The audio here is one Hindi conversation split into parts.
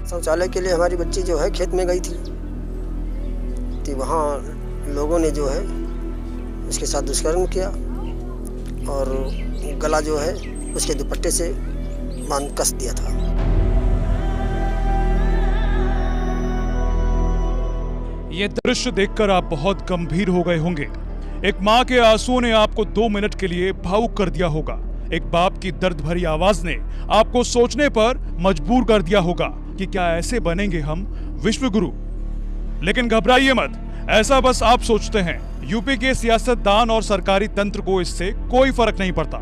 शौचालय के लिए हमारी बच्ची जो है खेत में गई थी, तो वहाँ लोगों ने जो है उसके साथ दुष्कर्म किया और गला जो है उसके दुपट्टे से बांध कस दिया था। ये दृश्य देखकर आप बहुत गंभीर हो गए होंगे। एक माँ के आंसुओं ने आपको 2 मिनट के लिए भावुक कर दिया होगा। एक बाप की दर्द भरी आवाज ने आपको सोचने पर मजबूर कर दिया होगा कि क्या ऐसे बनेंगे हम विश्व गुरु। लेकिन घबराइए मत, ऐसा बस आप सोचते हैं। यूपी के सियासतदान और सरकारी तंत्र को इससे कोई फर्क नहीं पड़ता।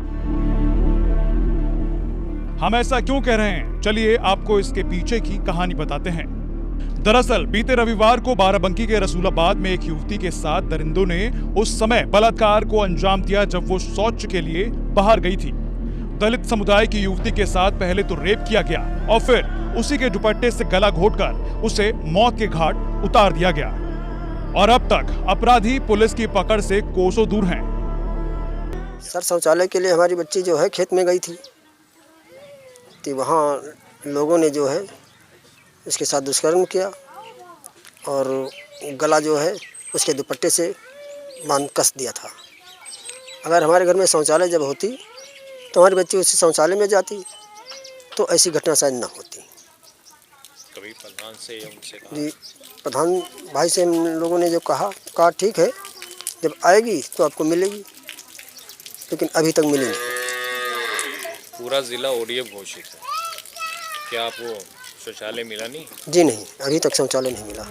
हम ऐसा क्यों कह रहे हैं, चलिए आपको इसके पीछे की कहानी बताते हैं। दरअसल बीते रविवार को बाराबंकी के रसूलाबाद में एक युवती के साथ दरिंदों ने उस समय बलात्कार को अंजाम दिया जब वो शौच के लिए बाहर गई थी। दलित समुदाय की युवती के साथ पहले तो रेप किया गया और फिर उसी के दुपट्टे से गला घोंटकर उसे मौत के घाट उतार दिया गया। और अब तक अपराधी पुलिस की पकड़ से कोसों दूर हैं। सर, शौचालय के लिए हमारी बच्ची जो है खेत में गई थी, तो वहाँ लोगों ने जो है उसके साथ दुष्कर्म किया और गला जो है उसके दुपट्टे से बांध कस दिया था। अगर हमारे घर में शौचालय जब होती तो हमारी बच्ची उसी शौचालय में जाती तो ऐसी घटना शायद ना होती। कभी प्रधान से या उनसे कहा? जी, प्रधान भाई से हम लोगों ने जो कहा ठीक है, जब आएगी तो आपको मिलेगी, लेकिन अभी तक मिली नहीं। पूरा जिला ओडीएफ घोषित है, क्या आपको शौचालय मिला नहीं? जी नहीं, अभी तक शौचालय नहीं मिला।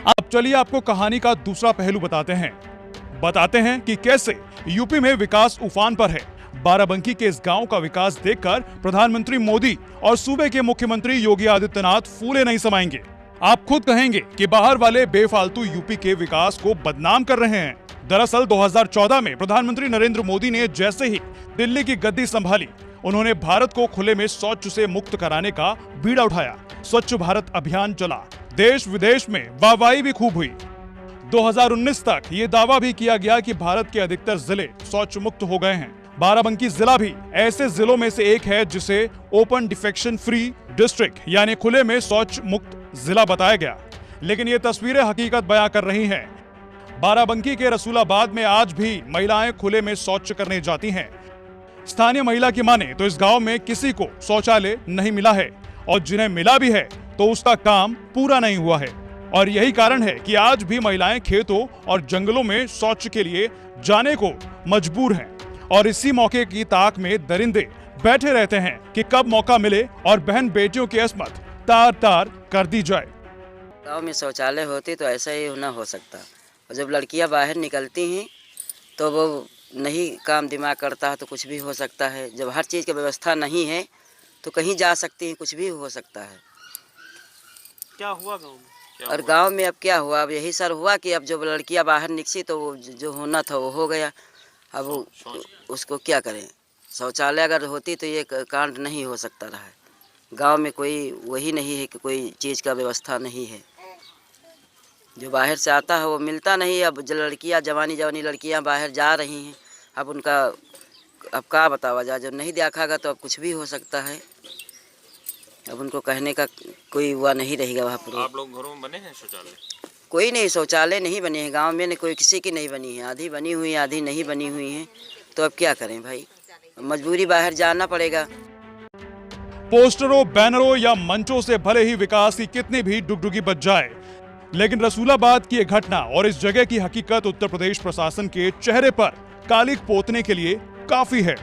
अब चलिए आपको कहानी का दूसरा पहलू बताते हैं कि कैसे यूपी में विकास उफान पर है। बाराबंकी के इस गांव का विकास देखकर प्रधानमंत्री मोदी और सूबे के मुख्यमंत्री योगी आदित्यनाथ फूले नहीं समाएंगे। आप खुद कहेंगे कि बाहर वाले बेफालतू यूपी के विकास को बदनाम कर रहे हैं। दरअसल 2014 में प्रधानमंत्री नरेंद्र मोदी ने जैसे ही दिल्ली की गद्दी संभाली, उन्होंने भारत को खुले में शौच से मुक्त कराने का बीड़ा उठाया। स्वच्छ भारत अभियान चला, देश विदेश में वाहवाही भी खूब हुई। 2019 तक ये दावा भी किया गया कि भारत के अधिकतर जिले शौच मुक्त हो गए हैं। बाराबंकी जिला भी ऐसे जिलों में से एक है जिसे ओपन डिफेक्शन फ्री डिस्ट्रिक्ट यानी खुले में शौच मुक्त जिला बताया गया। लेकिन ये तस्वीरें हकीकत बयां कर रही हैं। बाराबंकी के रसूलाबाद में आज भी महिलाएं खुले में शौच करने जाती हैं। स्थानीय महिला की माने तो इस गांव में किसी को शौचालय नहीं मिला है और जिन्हें मिला भी है तो उसका काम पूरा नहीं हुआ है। और यही कारण है कि आज भी महिलाएं खेतों और जंगलों में शौच के लिए जाने को मजबूर हैं। और इसी मौके की ताक में दरिंदे बैठे रहते हैं कि कब मौका मिले और बहन बेटियों की अस्मत तार तार कर दी जाए। गाँव में शौचालय होती तो ऐसा ही ना हो सकता। और जब लड़कियां बाहर निकलती हैं तो वो नहीं काम दिमाग करता है तो कुछ भी हो सकता है। जब हर चीज़ की व्यवस्था नहीं है तो कहीं जा सकती हैं, कुछ भी हो सकता है। क्या हुआ गांव में? और गांव में अब क्या हुआ, अब यही सर हुआ कि अब जब लड़कियां बाहर निकली तो वो जो होना था वो हो गया। अब वो उसको क्या करें। शौचालय अगर होती तो ये कांड नहीं हो सकता रहा। गांव में कोई वही नहीं है कि कोई चीज़ का व्यवस्था नहीं है। जो बाहर से आता है वो मिलता नहीं। अब जो लड़कियां जवानी लड़कियां बाहर जा रही हैं, अब उनका अब क्या बतावा जाए। जब नहीं देखागा तो अब कुछ भी हो सकता है। अब उनको कहने का कोई हुआ नहीं रहेगा वहाँ पर। आप लोग घरों में बने हैं शौचालय? कोई नहीं, शौचालय नहीं बने हैं गांव में, कोई किसी की नहीं बनी है। आधी बनी हुई है, आधी नहीं बनी हुई है। तो अब क्या करें भाई, मजबूरी बाहर जाना पड़ेगा। पोस्टरों, बैनरों या मंचों से भले ही विकास की कितनी भी डुगडुगी बच जाए, लेकिन रसूलाबाद की एक घटना और इस जगह की हकीकत उत्तर प्रदेश प्रशासन के चेहरे पर कालिक पोतने के लिए काफी है।